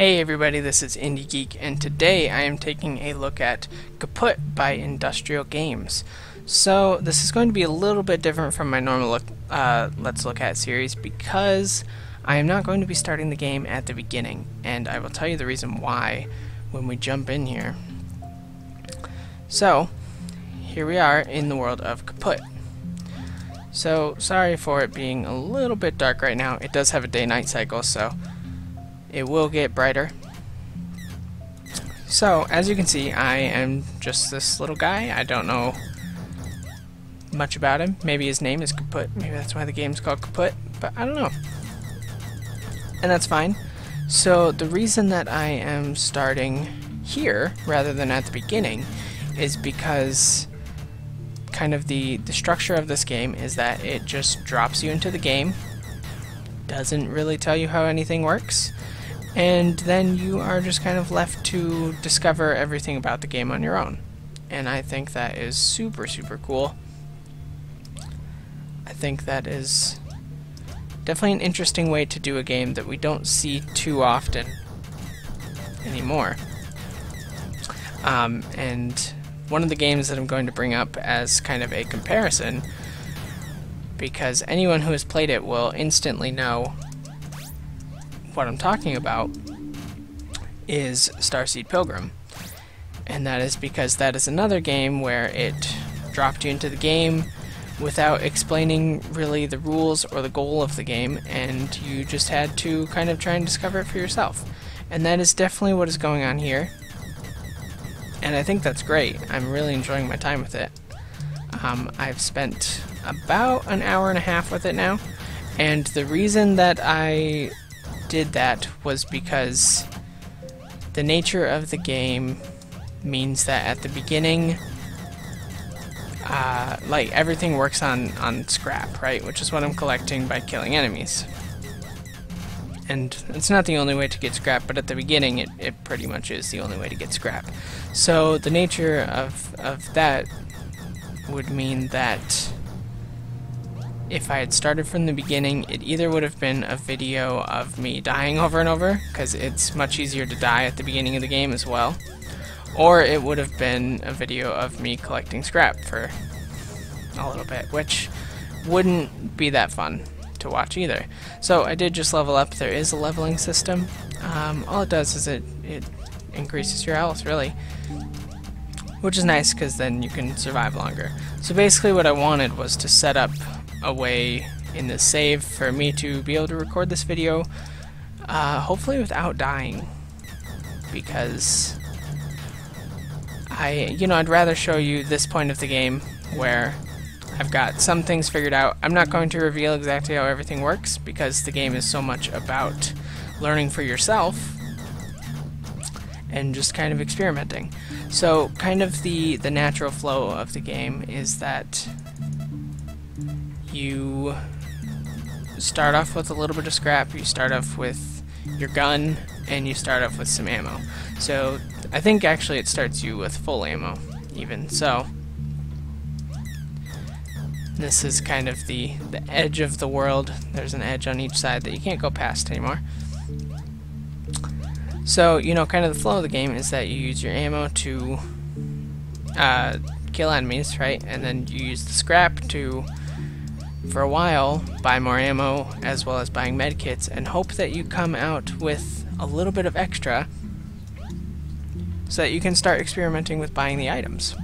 Hey everybody, this is IndieGeek, and today I am taking a look at Kaput by Industrial Games. So this is going to be a little bit different from my normal Let's Look At series because I am not going to be starting the game at the beginning, and I will tell you the reason why when we jump in here. So, here we are in the world of Kaput. So, sorry for it being a little bit dark right now. It does have a day-night cycle, so it will get brighter. So, as you can see, I am just this little guy. I don't know much about him. Maybe his name is Kaput. Maybe that's why the game's called Kaput, but I don't know. And that's fine. So, the reason that I am starting here rather than at the beginning is because kind of the structure of this game is that it just drops you into the game, doesn't really tell you how anything works, and then you are just kind of left to discover everything about the game on your own. And I think that is super cool. I think that is definitely an interesting way to do a game that we don't see too often anymore. And one of the games that I'm going to bring up as kind of a comparison, because anyone who has played it will instantly know what I'm talking about, is Starseed Pilgrim. And that is because that is another game where it dropped you into the game without explaining really the rules or the goal of the game, and you just had to kind of try and discover it for yourself. And that is definitely what is going on here. And I think that's great. I'm really enjoying my time with it. I've spent about an hour and a half with it now, and the reason that I did that was because the nature of the game means that at the beginning, like, everything works on scrap, right? Which is what I'm collecting by killing enemies. And it's not the only way to get scrap, but at the beginning it pretty much is the only way to get scrap. So the nature of that would mean that if I had started from the beginning, it either would have been a video of me dying over and over, because it's much easier to die at the beginning of the game as well, or it would have been a video of me collecting scrap for a little bit, which wouldn't be that fun to watch either. So I did just level up. There is a leveling system. All it does is it increases your health, really, which is nice because then you can survive longer. So basically what I wanted was to set up a way in the save for me to be able to record this video, hopefully without dying, because I'd rather show you this point of the game where I've got some things figured out. I'm not going to reveal exactly how everything works because the game is so much about learning for yourself and just kind of experimenting. So kind of the natural flow of the game is that you start off with a little bit of scrap, you start off with your gun, and you start off with some ammo. So I think actually it starts you with full ammo even. So this is kind of the edge of the world. There's an edge on each side that you can't go past anymore. So, kind of the flow of the game is that you use your ammo to kill enemies, right? And then you use the scrap to, for a while, buy more ammo, as well as buying medkits, and hope that you come out with a little bit of extra so that you can start experimenting with buying the items.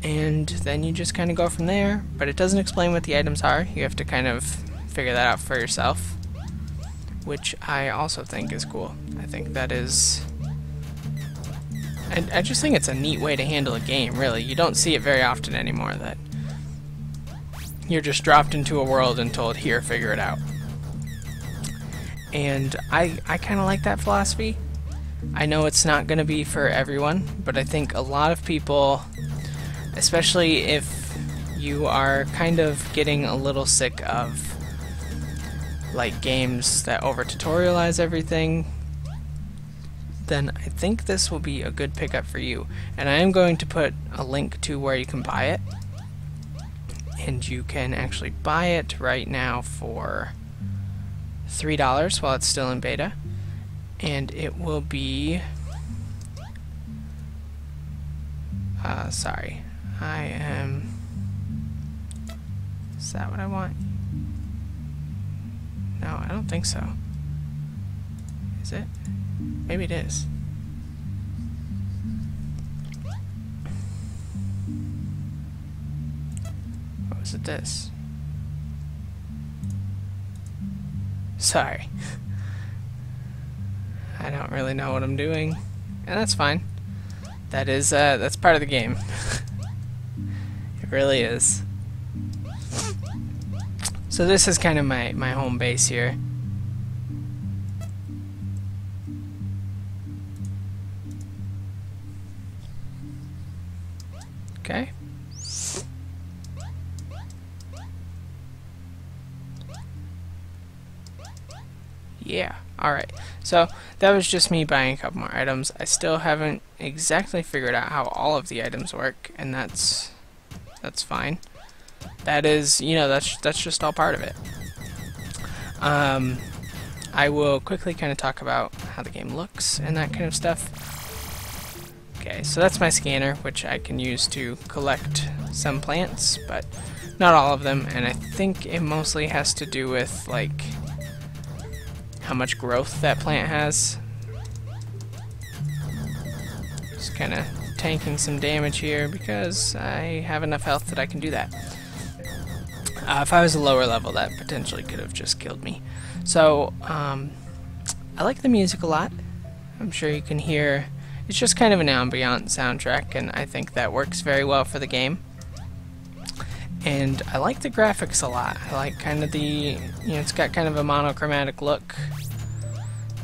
And then you just kind of go from there, but it doesn't explain what the items are. You have to kind of figure that out for yourself, which I also think is cool. I think that is... I just think it's a neat way to handle a game, really. You don't see it very often anymore, that you're just dropped into a world and told, here, figure it out. And I kind of like that philosophy. I know it's not going to be for everyone, but I think a lot of people, especially if you are kind of getting a little sick of like games that over-tutorialize everything, then I think this will be a good pickup for you. And I am going to put a link to where you can buy it. And you can actually buy it right now for $3 while it's still in beta. and it will be sorry, is that what I want? No, I don't think so. Is it? Maybe it is. What was it this? Sorry. I don't really know what I'm doing, and that's fine. That is, that's part of the game. It really is. So this is kind of my home base here. Okay. Yeah, alright. So that was just me buying a couple more items. I still haven't exactly figured out how all of the items work, and that's fine. That is, you know, that's just all part of it. I will quickly kind of talk about how the game looks and that kind of stuff. Okay, so that's my scanner, which I can use to collect some plants, but not all of them, and I think it mostly has to do with, like, how much growth that plant has. Just kind of tanking some damage here because I have enough health that I can do that. If I was a lower level, that potentially could have just killed me. So, I like the music a lot. I'm sure you can hear, it's just kind of an ambient soundtrack, and I think that works very well for the game. And I like the graphics a lot. I like kind of the, you know, it's got kind of a monochromatic look.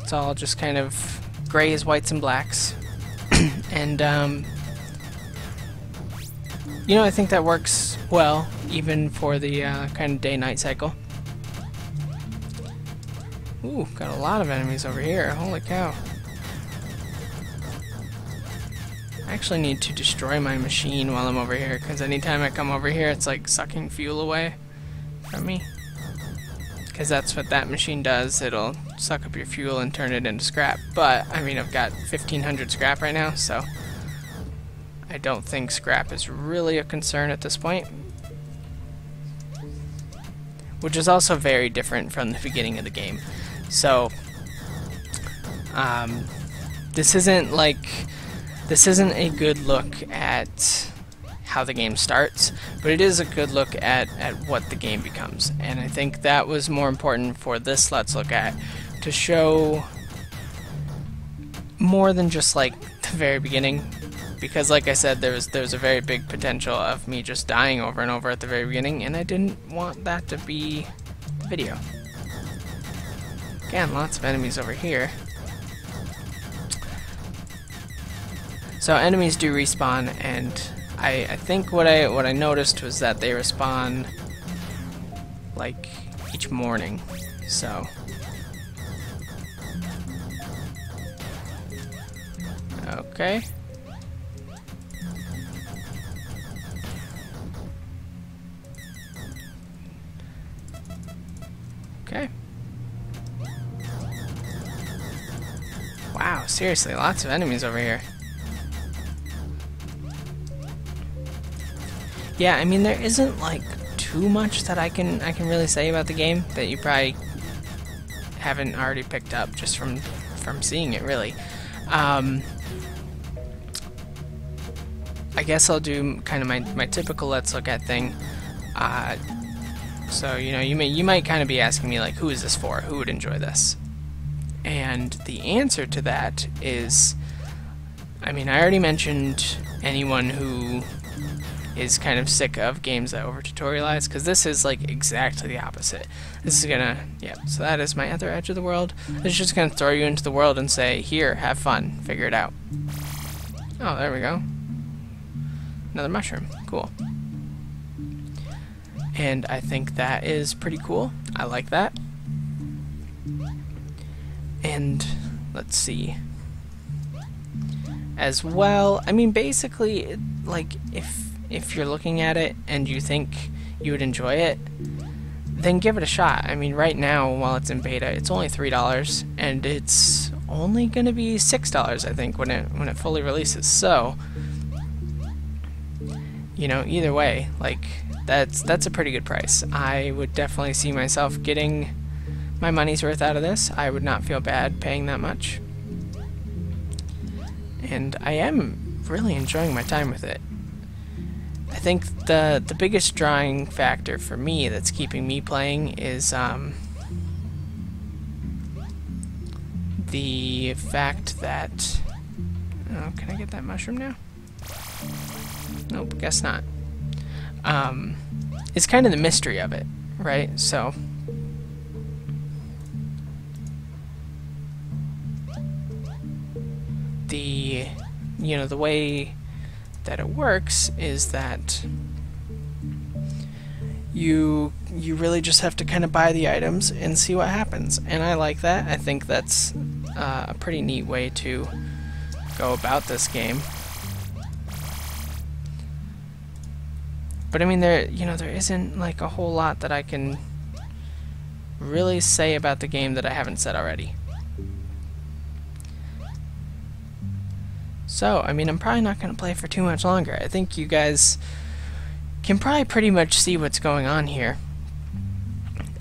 It's all just kind of grays, whites, and blacks. And, you know, I think that works well, even for the kind of day-night cycle. Ooh, got a lot of enemies over here. Holy cow. I actually need to destroy my machine while I'm over here, because anytime I come over here, it's like sucking fuel away from me. Because that's what that machine does. It'll suck up your fuel and turn it into scrap. But, I mean, I've got 1,500 scrap right now, so I don't think scrap is really a concern at this point. Which is also very different from the beginning of the game. So, this isn't a good look at how the game starts, but it is a good look at what the game becomes. And I think that was more important for this Let's Look At, to show more than just like the very beginning. Because like I said, there was a very big potential of me just dying over and over at the very beginning, and I didn't want that to be the video. Again, lots of enemies over here. So enemies do respawn, and I think what I noticed was that they respawn like each morning. So okay. Okay. Wow, seriously, lots of enemies over here. Yeah, I mean, there isn't like too much that I can really say about the game that you probably haven't already picked up just from seeing it, really. I guess I'll do kind of my typical Let's Look At thing. So, you know, you might kind of be asking me, like, who is this for? Who would enjoy this? And the answer to that is, I mean, I already mentioned anyone who is kind of sick of games that over-tutorialize, because this is, like, exactly the opposite. This is gonna, yeah, so that is my other edge of the world. It's just gonna throw you into the world and say, here, have fun, figure it out. Oh, there we go. Another mushroom. Cool. And I think that is pretty cool. I like that. And let's see. As well, I mean, basically, like, if you're looking at it and you think you would enjoy it, then give it a shot. I mean, right now, while it's in beta, it's only $3, and it's only going to be $6, I think, when it fully releases. So, you know, either way, like that's a pretty good price. I would definitely see myself getting my money's worth out of this. I would not feel bad paying that much. And I am really enjoying my time with it. I think the biggest drawing factor for me that's keeping me playing is the fact that... Oh, can I get that mushroom now? Nope, guess not. It's kind of the mystery of it, right? So... the way that it works is that you really just have to kind of buy the items and see what happens, and I like that. I think that's a pretty neat way to go about this game. But I mean, there isn't like a whole lot that I can really say about the game that I haven't said already. So, I mean, I'm probably not going to play for too much longer. I think you guys can probably pretty much see what's going on here.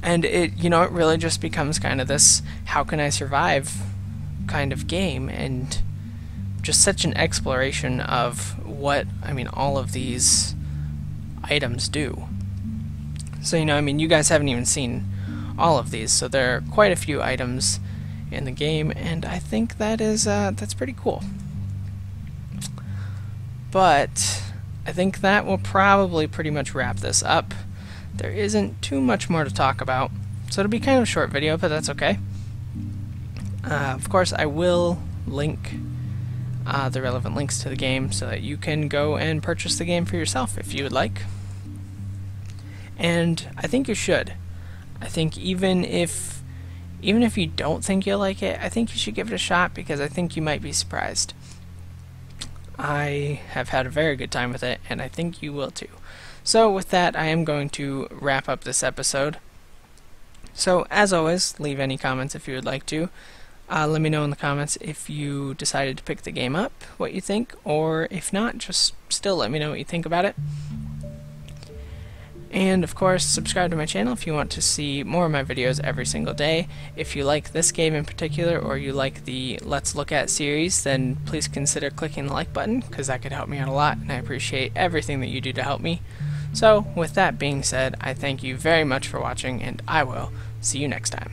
And it really just becomes kind of this how can I survive kind of game, and just such an exploration of what, I mean, all of these items do. So, I mean, you guys haven't even seen all of these, so there are quite a few items in the game, and I think that is that's pretty cool. But I think that will probably pretty much wrap this up. There isn't too much more to talk about, so it'll be kind of a short video, but that's okay. Of course, I will link the relevant links to the game so that you can go and purchase the game for yourself if you would like. And I think you should. I think even if you don't think you'll like it, I think you should give it a shot, because I think you might be surprised. I have had a very good time with it, and I think you will too. So with that, I am going to wrap up this episode. So as always, leave any comments if you would like to. Let me know in the comments if you decided to pick the game up, what you think, or if not, just still let me know what you think about it. And of course, subscribe to my channel if you want to see more of my videos every single day. If you like this game in particular, or you like the Let's Look At series, then please consider clicking the like button, because that could help me out a lot, and I appreciate everything that you do to help me. So, with that being said, I thank you very much for watching, and I will see you next time.